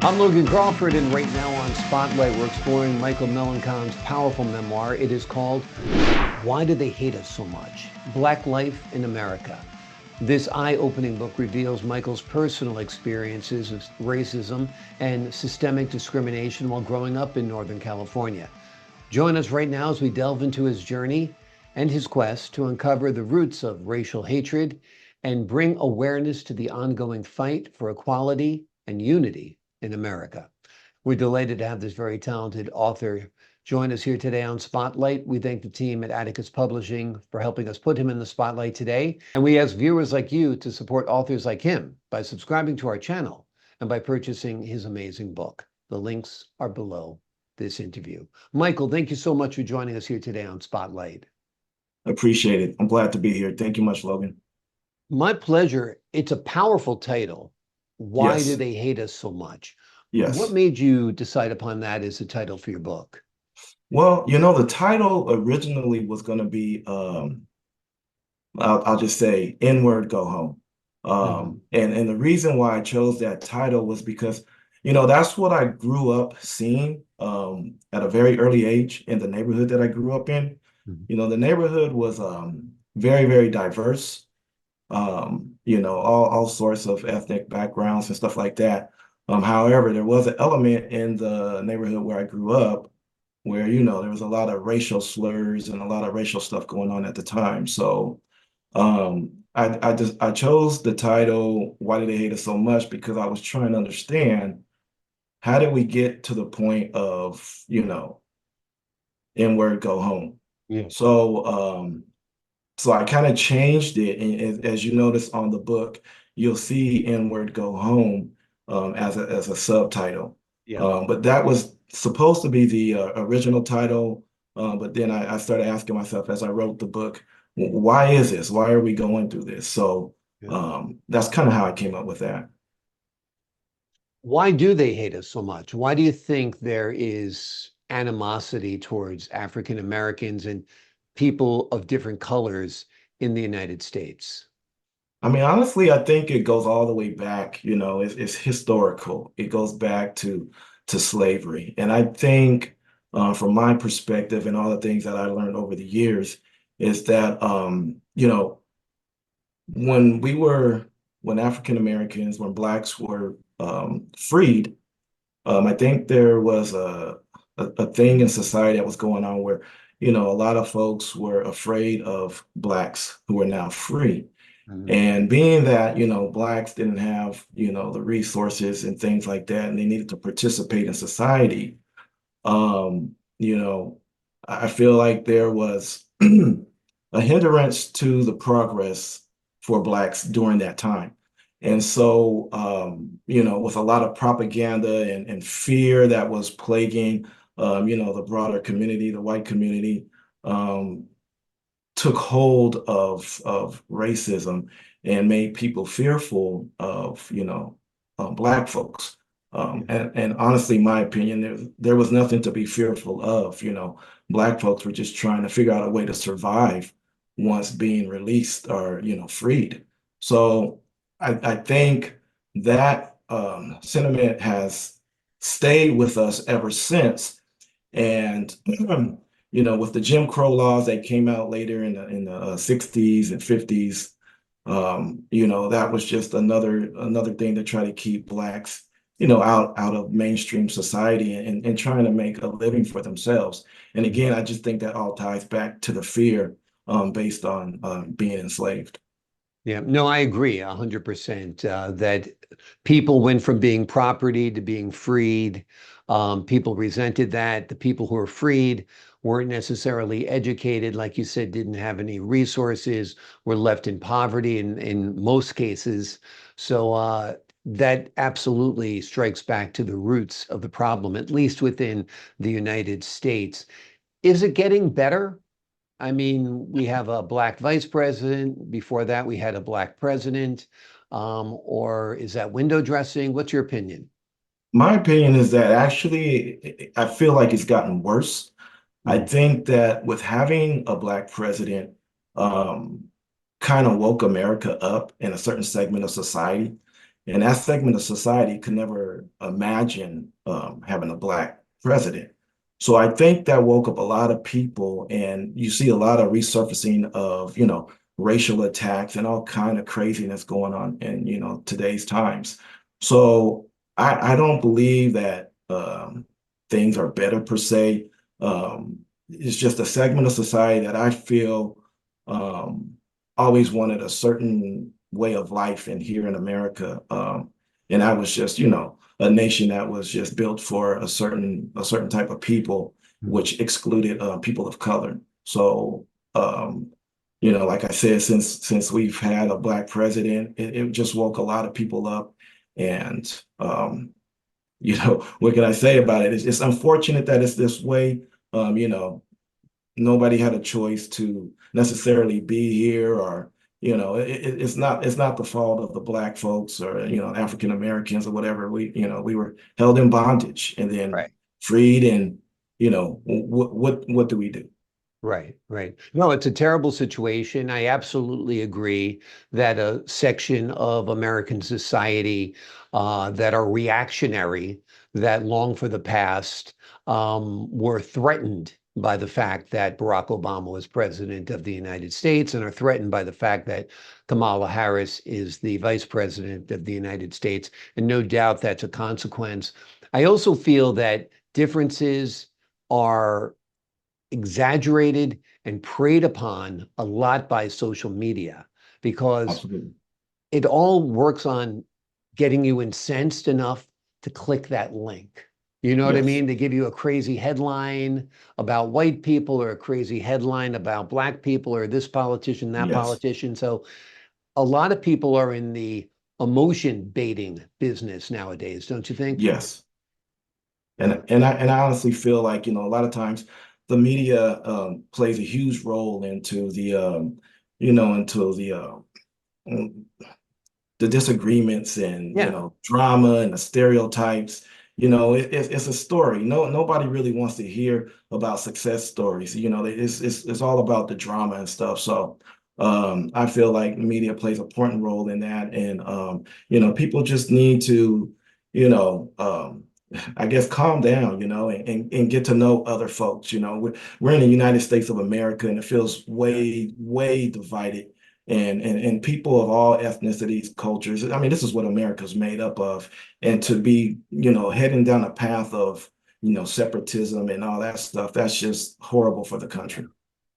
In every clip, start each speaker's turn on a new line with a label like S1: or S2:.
S1: I'm Logan Crawford, and right now on Spotlight, we're exploring Michael Melancon's powerful memoir. It is called Why Do They Hate Us So Much? Black Life in America. This eye-opening book reveals Michael's personal experiences of racism and systemic discrimination while growing up in Northern California. Join us right now as we delve into his journey and his quest to uncover the roots of racial hatred and bring awareness to the ongoing fight for equality and unity in America. We're delighted to have this very talented author join us here today on Spotlight. We thank the team at Atticus Publishing for helping us put him in the spotlight today. And we ask viewers like you to support authors like him by subscribing to our channel and by purchasing his amazing book. The links are below this interview. Michael, thank you so much for joining us here today on Spotlight.
S2: Appreciate it. I'm glad to be here. Thank you much, Logan.
S1: My pleasure. It's a powerful title. Why do
S2: Yes,
S1: they hate us so much? What
S2: yes.
S1: made you decide upon that as the title for your book?
S2: Well, the title originally was going to be, I'll just say, N-word, go home.
S1: Mhm.
S2: And the reason why I chose that title was because, that's what I grew up seeing at a very early age in the neighborhood that I grew up in.
S1: Mhm.
S2: The neighborhood was very, very diverse. All sorts of ethnic backgrounds and stuff like that. However, there was an element in the neighborhood where I grew up where, there was a lot of racial slurs and a lot of racial stuff going on at the time. So I chose the title, Why Do They Hate Us So Much? Because I was trying to understand how did we get to the point of, N-word, go home.
S1: Yeah.
S2: So so I kind of changed it, and as you notice on the book, you'll see N-word go home as a subtitle.
S1: Yeah.
S2: But that was supposed to be the original title. But then I started asking myself as I wrote the book, why is this? Why are we going through this? So
S1: Yeah.
S2: that's kind of how I came up with that.
S1: Why do they hate us so much? Why do you think there is animosity towards African Americans and people of different colors in the United States?
S2: I mean, honestly, I think it goes all the way back, it's historical. It goes back to slavery. And I think from my perspective and all the things that I learned over the years is that when when African Americans, when blacks were freed, I think there was a thing in society that was going on where, a lot of folks were afraid of blacks who were now free.
S1: Mhm.
S2: And being that, blacks didn't have, the resources and things like that, and they needed to participate in society, um, you know, I feel like there was a hindrance to the progress for blacks during that time. And so, with a lot of propaganda and fear that was plaguing, the broader community, the white community, um, took hold of racism and made people fearful of black folks.
S1: Yeah.
S2: And honestly, my opinion, there was nothing to be fearful of. Black folks were just trying to figure out a way to survive once being released or freed. So I think that sentiment has stayed with us ever since. And with the Jim Crow laws that came out later in the 60s and 50s, that was just another thing to try to keep blacks, out of mainstream society and trying to make a living for themselves. And again, I just think that all ties back to the fear based on being enslaved.
S1: Yeah, no, I agree 100% that people went from being property to being freed. People resented that. The people who were freed weren't necessarily educated, like you said, didn't have any resources, were left in poverty in most cases. So that absolutely strikes back to the roots of the problem, at least within the United States. Is it getting better? I mean, we have a black vice president. Before that, we had a black president. Or is that window dressing? What's your opinion?
S2: My opinion is that actually, I feel like it's gotten worse. I
S1: Mhm.
S2: think that with having a black president, um, kind of woke America up in a certain segment of society. And that segment of society could never imagine having a Black president. So I think that woke up a lot of people, and you see a lot of resurfacing of, racial attacks and all kind of craziness going on in, today's times. So I don't believe that things are better per se. It's just a segment of society that I feel um, always wanted a certain way of life in here in America. And I was just, a nation that was just built for a certain type of people, which excluded people of color. So, like I said, since we've had a Black president, it just woke a lot of people up. And what can I say about it? It's unfortunate that it's this way. Nobody had a choice to necessarily be here, or it's not the fault of the Black folks, or African Americans or whatever. We were held in bondage and then
S1: Right.
S2: freed, and what do we do?
S1: Right, right. No, it's a terrible situation. I absolutely agree that a section of American society that are reactionary, that long for the past, were threatened by the fact that Barack Obama was president of the United States, and are threatened by the fact that Kamala Harris is the vice president of the United States. And no doubt that's a consequence. I also feel that differences are exaggerated and preyed upon a lot by social media, because
S2: Absolutely.
S1: it all works on getting you incensed enough to click that link. You know what I
S2: Yes.
S1: mean? They give you a crazy headline about white people, or a crazy headline about Black people, or this politician, that
S2: Yes.
S1: politician. So a lot of people are in the emotion baiting business nowadays, don't you think?
S2: Yes. And I honestly feel like, a lot of times the media plays a huge role into um, the disagreements, and
S1: Yeah.
S2: drama and the stereotypes. It's a story. Nobody really wants to hear about success stories. It's all about the drama and stuff. So I feel like the media plays an important role in that. And people just need to, you know um, I guess, calm down, and get to know other folks. We're in the United States of America, and it feels way, way divided, and people of all ethnicities, cultures. I mean, this is what America's made up of. And to be, heading down a path of, separatism and all that stuff, that's just horrible for the country.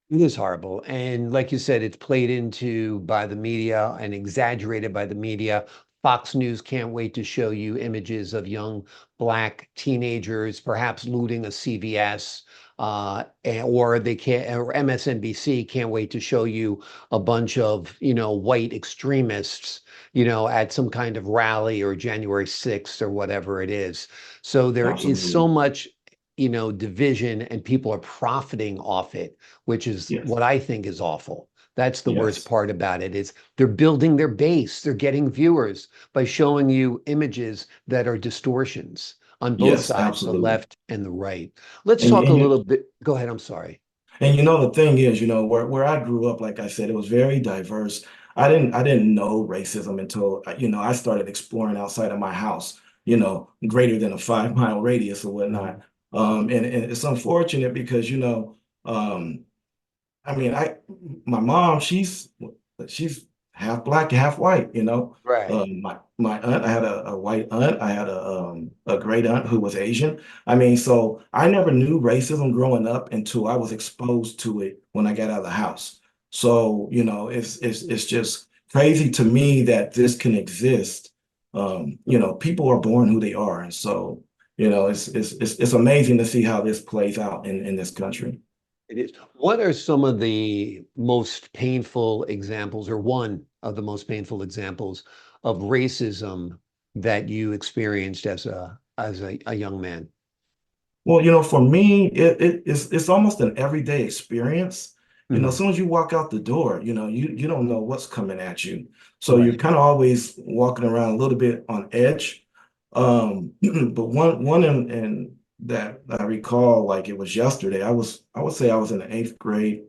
S1: It is horrible. And like you said, it's played into by the media and exaggerated by the media. Fox News can't wait to show you images of young Black teenagers, perhaps looting a CVS, or they can't, or MSNBC can't wait to show you a bunch of, white extremists, at some kind of rally, or January 6th, or whatever it is. So there is so
S2: Absolutely.
S1: much, division, and people are profiting off it, which is
S2: Yes.
S1: what I think is awful. That's the worst
S2: Yes.
S1: part about it, is they're building their base. They're getting viewers by showing you images that are distortions on both
S2: Yes,
S1: sides, the
S2: absolutely.
S1: left and the right. Let's
S2: And,
S1: talk a
S2: and
S1: little bit. Go ahead. I'm sorry.
S2: the thing is, where I grew up, like I said, it was very diverse. I didn't know racism until, I started exploring outside of my house, greater than a 5 mile radius or whatnot.
S1: Mhm.
S2: And it's unfortunate because, um, I mean, my mom, she's half Black, half white,
S1: Right.
S2: My aunt, I had a white aunt, I had a great aunt who was Asian. I mean, so I never knew racism growing up until I was exposed to it when I got out of the house. So, it's just crazy to me that this can exist. People are born who they are. And so, it's amazing to see how this plays out in this country.
S1: It is. What are some of the most painful examples, or one of the most painful examples of racism that you experienced as a young man?
S2: Well, for me, it's almost an everyday experience. As
S1: Mhm.
S2: soon as you walk out the door, you don't know what's coming at you. So you're
S1: Right.
S2: kind of always walking around a little bit on edge. But one in that I recall, like it was yesterday. I would say I was in the eighth grade,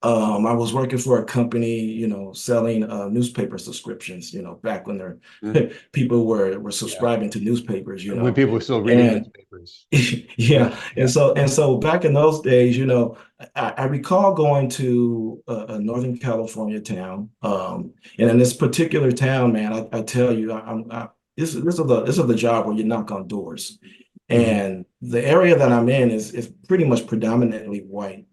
S2: I was working for a company, selling newspaper subscriptions, back when
S1: Mhm.
S2: people were
S1: Yeah.
S2: subscribing to newspapers,
S1: When people were still reading
S2: and
S1: newspapers. Yeah.
S2: yeah,
S1: Yeah.
S2: and so back in those days, I recall going to a Northern California town, and in this particular town, man, I tell you, this is the job where you knock on doors,
S1: Mhm.
S2: and the area that I'm in is pretty much predominantly white,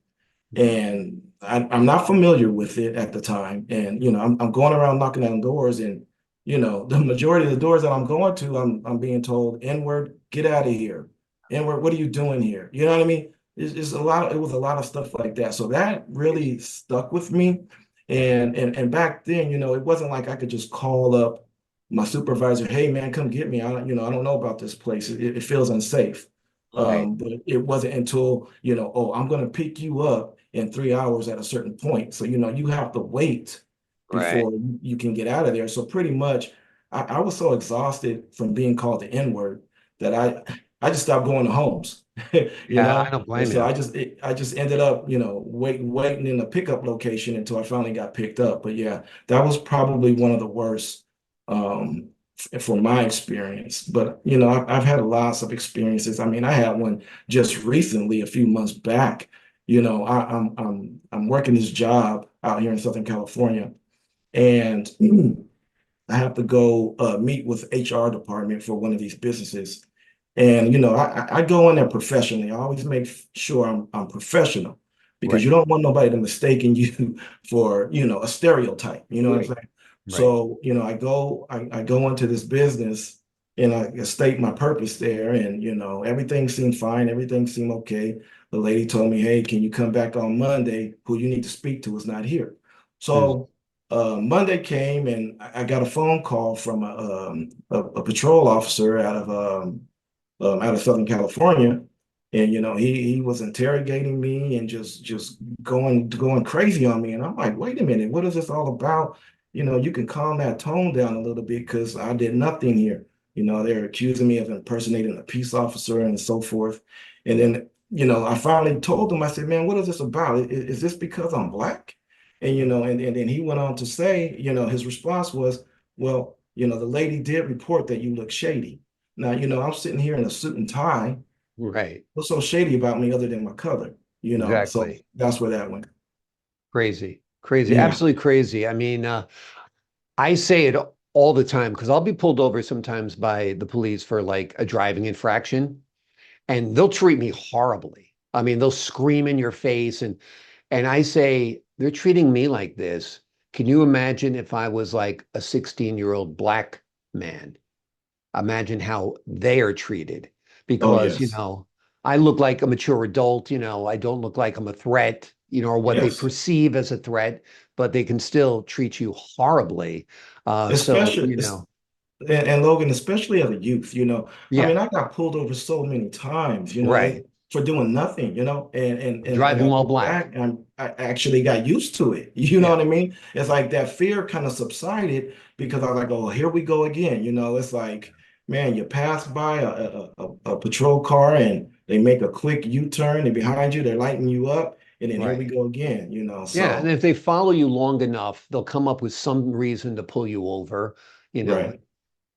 S2: and I'm not familiar with it at the time, and I'm going around knocking on doors, and the majority of the doors that I'm going to, I'm being told, N-word, get out of here. N-word, what are you doing here? You know what I mean? It's a lot. It was a lot of stuff like that. So that really stuck with me. And back then, it wasn't like I could just call up my supervisor, hey man, come get me. I don't know about this place. It feels unsafe.
S1: Right.
S2: But it wasn't until, oh, I'm going to pick you up in 3 hours at a certain point. So, you have to wait
S1: Right.
S2: before you can get out of there. So pretty much I was so exhausted from being called the N-word that I just stopped going to homes,
S1: Yeah, I don't
S2: And
S1: blame
S2: so
S1: you.
S2: I just ended up, waiting in the pickup location until I finally got picked up. But yeah, that was probably one of the worst um for my experience. But I've had lots of experiences. I mean, I had one just recently, a few months back. I'm working this job out here in Southern California, and I have to go meet with HR department for one of these businesses. And I go in there professionally. I always make sure I'm professional because
S1: Right.
S2: you don't want nobody to mistaken you for, a stereotype. You know what I'm
S1: Right.
S2: saying?
S1: Right.
S2: So, I go into this business and I state my purpose there, and everything seemed fine, everything seemed okay. The lady told me, hey, can you come back on Monday? Who you need to speak to is not here.
S1: Mm.
S2: So Monday came and I got a phone call from a patrol officer out of Southern California, and he was interrogating me and just going crazy on me, and I'm like, wait a minute, what is this all about? You can calm that tone down a little bit because I did nothing here. They're accusing me of impersonating a peace officer and so forth, and then I finally told him, I said, man, what is this about? Is this because I'm black? And and then he went on to say, his response was, well, the lady did report that you look shady. Now, I'm sitting here in a suit and tie.
S1: Right.
S2: What's so shady about me other than my color? So
S1: Exactly.
S2: that's where that went.
S1: Crazy. Crazy.
S2: Yeah.
S1: Absolutely crazy. I mean, I say it all the time because I'll be pulled over sometimes by the police for like a driving infraction, and they'll treat me horribly. I mean, they'll scream in your face, and I say, they're treating me like this. Can you imagine if I was like a 16-year-old black man? Imagine how they are treated
S2: Oh,
S1: because,
S2: yes.
S1: I look like a mature adult, I don't look like I'm a threat, or what they
S2: Yes.
S1: perceive as a threat, but they can still treat you horribly. So,
S2: Especially, and Logan, especially as a youth, I
S1: yeah,
S2: mean, I got pulled over so many times,
S1: right.
S2: for doing nothing, and I
S1: Driving while
S2: look
S1: black.
S2: back and I actually got used to it. You know
S1: Yeah,
S2: what I mean? It's like that fear kind of subsided because I was like, oh, here we go again. It's like, man, you pass by a patrol car and they make a quick U-turn and behind you, they're lighting you up. And then here we
S1: right.
S2: go again,
S1: Yeah, and
S2: so
S1: if they follow you long enough, they'll come up with some reason to pull you over, you know,
S2: right,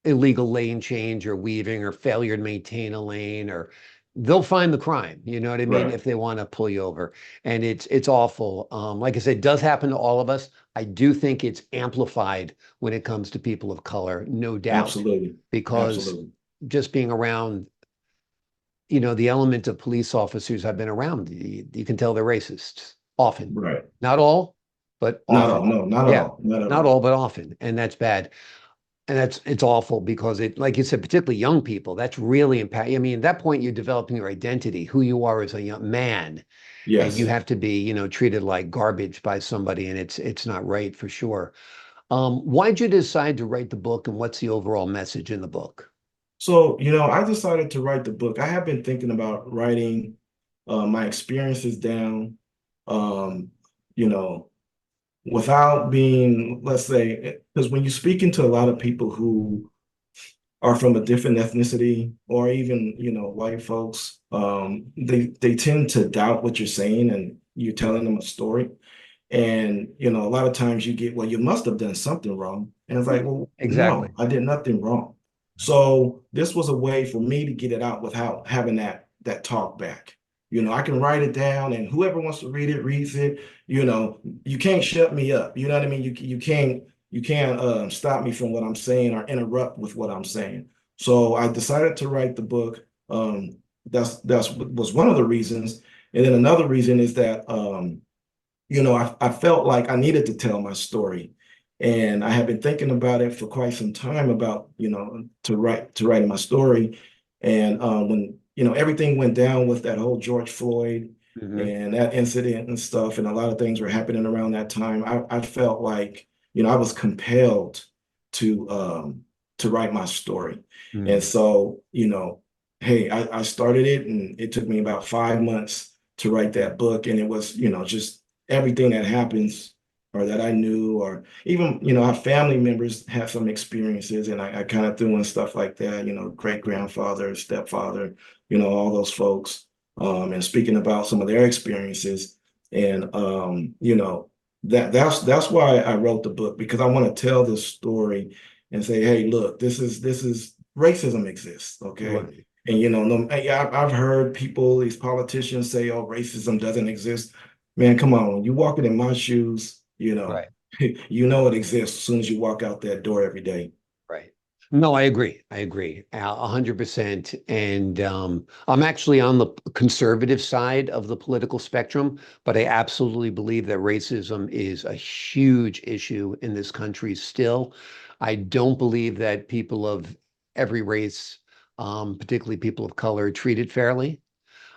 S1: illegal lane change or weaving or failure to maintain a lane, or they'll find the crime, you know what I mean,
S2: right,
S1: if they want to pull you over. And it's awful. Like I said, it does happen to all of us. I do think it's amplified when it comes to people of color, no doubt,
S2: absolutely,
S1: because
S2: absolutely,
S1: just being around, the element of police officers I've been around, you can tell they're racists often.
S2: right.
S1: Not all, but
S2: Not
S1: often.
S2: all, no, not at
S1: Yeah,
S2: all, not at
S1: not
S2: all.
S1: all, but often. And that's bad. And it's awful because it, like you said, particularly young people, that's really impact. I mean, at that point, you're developing your identity, who you are as a young man, and you
S2: Yes.
S1: have to be, treated like garbage by somebody, and it's not right for sure. Why'd you decide to write the book, and what's the overall message in the book?
S2: So, I decided to write the book. I have been thinking about writing my experiences down, um, you know, without being, let's say, because when you speak into a lot of people who are from a different ethnicity or even, white folks, they tend to doubt what you're saying and you're telling them a story. And, a lot of times you get, well, you must have done something wrong. And it's like,
S1: Right.
S2: well,
S1: Exactly.
S2: no, I did nothing wrong. So this was a way for me to get it out without having that talk back. I can write it down and whoever wants to read it, reads it. You can't shut me up. You know what I mean? You can't stop me from what I'm saying or interrupt with what I'm saying. So I decided to write the book. That's was one of the reasons. And then another reason is that I felt like I needed to tell my story. And I have been thinking about it for quite some time about, to write my story. And when, everything went down with that whole George Floyd
S1: Hmm.
S2: and that incident and stuff, and a lot of things were happening around that time, I felt like, I was compelled to write my story. And
S1: Hmm.
S2: so, hey, I started it and it took me about 5 months to write that book. And it was, just everything that happens or that I knew, or even, our family members have some experiences, and I kind of threw in stuff like that, great grandfather, stepfather, all those folks, and speaking about some of their experiences. And, that's why I wrote the book, because I want to tell this story and say, hey, look, this is racism exists, okay?
S1: Right.
S2: And no, I've heard people, these politicians say, "Oh, racism doesn't exist." Man, come on. When you walking in my shoes,
S1: Right.
S2: you know it exists as soon as you walk out that door every day.
S1: Right. No, I agree. I agree 100%. And I'm actually on the conservative side of the political spectrum, but I absolutely believe that racism is a huge issue in this country still. I don't believe that people of every race, particularly people of color, are treated fairly.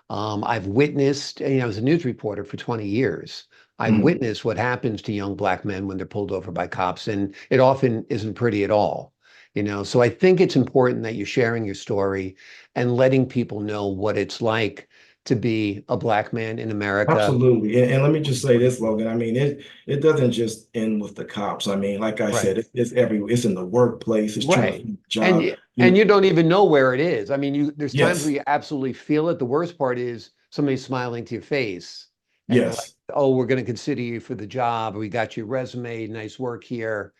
S1: I've witnessed, I was a news reporter for 20 years. I've
S2: Mhm.
S1: witnessed what happens to young black men when they're pulled over by cops, and it often isn't pretty at all. So I think it's important that you're sharing your story and letting people know what it's like to be a black man in America.
S2: Absolutely. And let me just say this, Logan. I mean, it doesn't just end with the cops. I mean, like I
S1: Right.
S2: said, it's everywhere. It's in the workplace. It's trying to
S1: Right.
S2: find a
S1: And
S2: job.
S1: and you don't even know where it is. I mean, there's times where
S2: Yes.
S1: you absolutely feel it. The worst part is somebody smiling to your face and they're like,
S2: Yes.
S1: "Oh, we're going to consider you for the job. We got your resume, nice work here."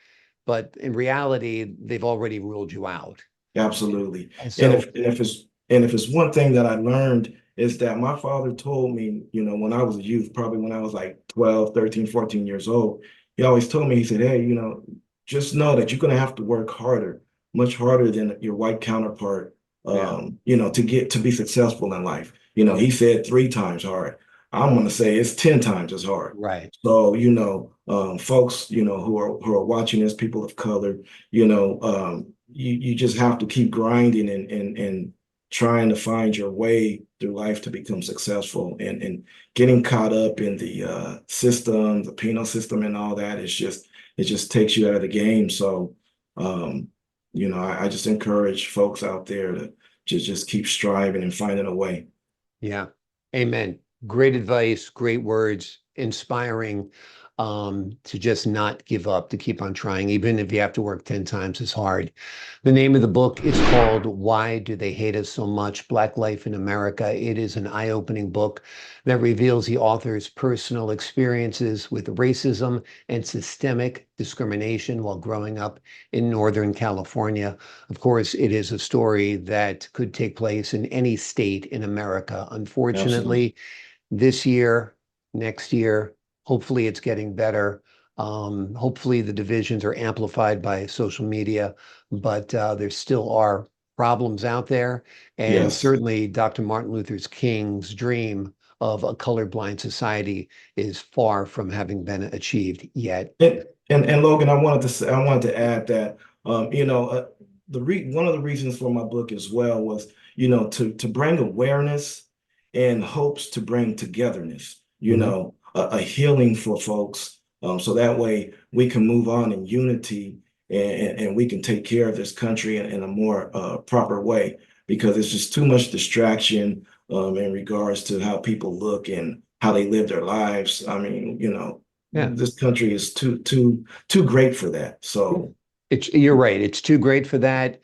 S1: But in reality, they've already ruled you out.
S2: Absolutely.
S1: And
S2: And
S1: so,
S2: if it's one thing that I learned is that my father told me, when I was a youth, probably when I was like 12, 13, 14 years old, he always told me, he said, hey, just know that you're going to have to work harder, much harder than your white counterpart,
S1: yeah,
S2: to be successful in life.
S1: yeah,
S2: He said 3 times hard. I'm going to say it's 10 times as hard.
S1: right.
S2: So, folks, who are watching this, people of color, you just have to keep grinding and trying to find your way through life to become successful, and getting caught up in the system, the penal system and all that is just, it just takes you out of the game. So um, I just encourage folks out there to just keep striving and finding a way.
S1: Yeah. Amen. Great advice, great words, inspiring to just not give up, to keep on trying, even if you have to work 10 times as hard. The name of the book is called Why Do They Hate Us So Much? Black Life in America. It is an eye-opening book that reveals the author's personal experiences with racism and systemic discrimination while growing up in Northern California. Of course, it is a story that could take place in any state in America.
S2: Absolutely.
S1: Unfortunately, this year, next year, hopefully it's getting better. Hopefully the divisions are amplified by social media, but there still are problems out there. And
S2: Yes.
S1: certainly Dr. Martin Luther King's dream of a colorblind society is far from having been achieved yet.
S2: And Logan, I wanted to add that one of the reasons for my book as well was, to bring awareness and hopes to bring togetherness,
S1: Mhm.
S2: a healing for folks, so that way we can move on in unity, and we can take care of this country in a more proper way, because it's just too much distraction in regards to how people look and how they live their lives. I mean,
S1: Yeah.
S2: this country is too great for that.
S1: Yeah.
S2: So
S1: You're right. It's too great for that.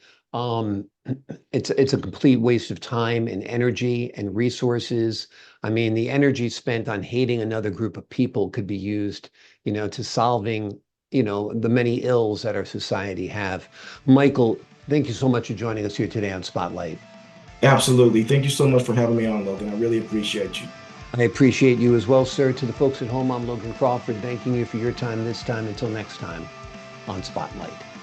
S1: It's a complete waste of time and energy and resources. I mean, the energy spent on hating another group of people could be used, to solving, the many ills that our society have. Michael, thank you so much for joining us here today on Spotlight.
S2: Absolutely. Thank you so much for having me on, Logan. I really appreciate you.
S1: I appreciate you as well, sir. To the folks at home, I'm Logan Crawford, thanking you for your time this time. Until next time on Spotlight.